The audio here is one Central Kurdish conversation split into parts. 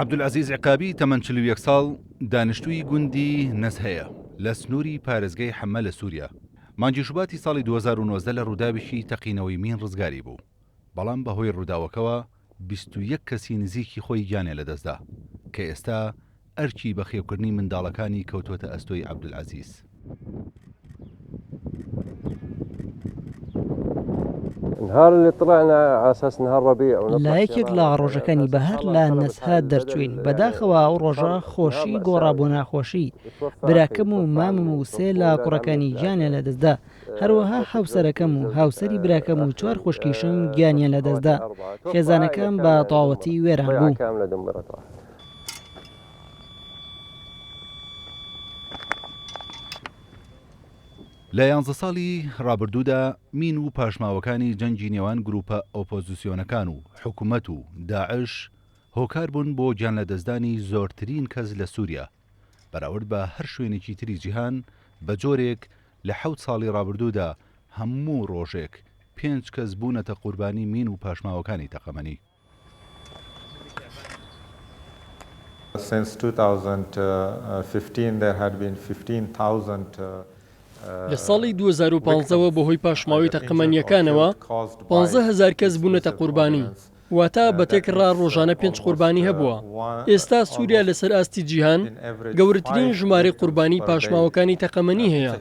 عەبدولعەزیز عقابی تەمەن 41 ساڵ دانیشتووی گوندی نەزهەیە لە سنووری پارێزگای حەمە لە سووریا. مانگی شوباتی ساڵی 2019 لە ڕووداوێکی تەقینەوەی مین ڕزگاری بوو، بەڵام بەهۆی ڕووداوەکەوە 21 کەسی نزیکی خۆی گیانێ لەدەستدا کە ئێستا ئەرکی بەخێوکردنی منداڵەکانی کەوتوتە ئەستۆی عەبدولعەزیز. لایەکێک لە ڕۆژەکانی بەهار لە نەزها دەرچوین، بەداخەوە ئەو ڕۆژە خۆشی گۆڕا بۆ ناخۆشی. براکەم و مامم و سێ لە کوڕەکانی گیانیان لەدەستدا، هەروەها هاوسەرەکەم و هاوسەری براکەم و 4 خوشکیشم گیانیان لەدەستدا. خێزانەکەم بە تەواوەتی وێران بوو. لە 11 ساڵی ڕابردوودا مین و پاشماوەکانی جەنگی نێوان گروپە ئۆپۆزیسیۆنەکان و حکوومەت و داعش هۆکار بوون بۆ گیان لەدەستدانی زۆرترین کەس لە سووریا بەراورد بە هەر شوێنێکی تری جیهان. بە جۆرێک لە 7 ساڵی ڕابردوودا هەموو ڕۆژێک 5 کەس بوونەتە قوربانی مین و پاشماوەکانی تەقەمەنی. Since 2015 there had been 15,000 لە ساڵی 2015ەوە بەهۆی پاشماوی تەقەمەنیەکانەوە 15,000 کەس بوونەتە قوربانی، واتە بەتێکڕا ڕۆژانە 5 قوربانی هەبووە. ئێستا سووریا لەسەر ئاستی جیهان گەورەترین ژمارەی قوربانی پاشماوەکانی تەقەمەنی هەیە.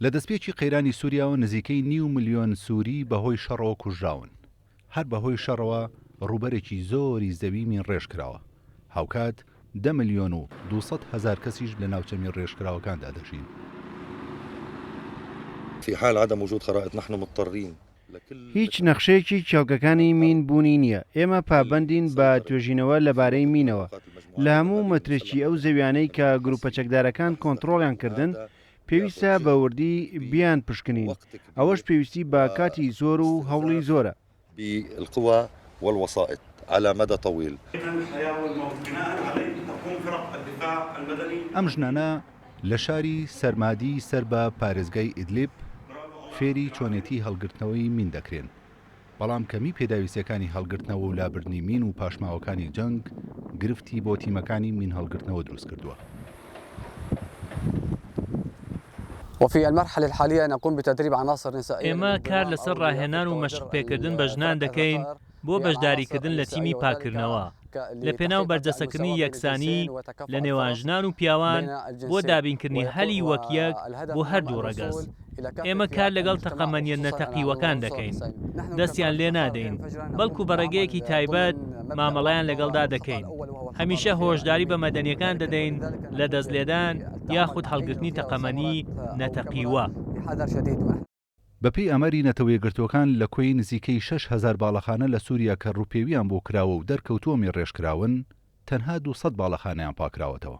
لە دەستپێکی قەیرانی سووریاوە نزیکەی 9 ملیۆن سووری بەهۆی شەڕەوە کوژراون. هەر بەهۆی شەڕەوە ڕووبەرێکی زۆری زەوی مین ڕێژکراوە. هاوکات 10 ملیۆن و 200,000 کەسیش لە ناوچەمی ڕێژکراوەکاندا دەژین. في حال عدم وجود خرائط نحن مضطرين هیچ نەخشەیەکی چاوکەکانی مین بوونی نییە. ئێمە پابەندین بە توێژینەوە لەبارەی مینەوە لە هەموو مەترێکی ئەو زەویانەی کە گروپە چەکدارەکان کۆنتڕۆڵیان کردن. پێویستە بە وردی بیان پشکنین، ئەوەش پێویستی بە کاتی زۆر و هەوڵی زۆرە. بالقوى والوسائط على مدى طويل. ئەم ژنانە لە شاری سەرمادی سەر بە پارێزگای ئیدلیب فێری چۆنێتی هەڵگرتنەوەی مین دەکرێن، بەڵام کەمی پێداویستەکانی هەڵگرتنەوە و لابردنی مین و پاشماوەکانی جەنگ گرفتی بۆ تیمەکانی مین هەڵگرتنەوە دروست کردووە. وفي المرحلة الحالية نقوم بتدريب عناصر نسائية. ئێمە کار لەسەر ڕاهێنان و مەشق پێکردن بە ژنان دەکەین بۆ بەشداریکردن لە تیمی پاکردنەوە، لە پێناو بەرجەسەکردنی یەکسانی لە نێوان ژنان و پیاوان بۆ دابینکردنی هەلی وەک یەک بۆ هەردوو ڕەگەز. ئێمە کار لەگەڵ تەقەمەنیە نەتەقیوەکان دەکەین، دەستیان لێ نادەین، بەڵکو بەڕێگەیەکی تایبەت مامەڵەیان لەگەڵدا دەکەین. هەمیشە هۆشداری بە مەدەنیەکان دەدەین لە دەستلێدان یاخود هەڵگرتنی تەقەمەنی نەتەقیوە. بەپێی ئەمەری نەتەوەیەگرتوەکان لە کۆی نزیکەی 6,000 باڵەخانە لە سووریا کە ڕووپێویان بۆ کراوە و دەرکەوتووە مێڕێژکراون، تەنها 200 باڵەخانەیان پاکراوەتەوە.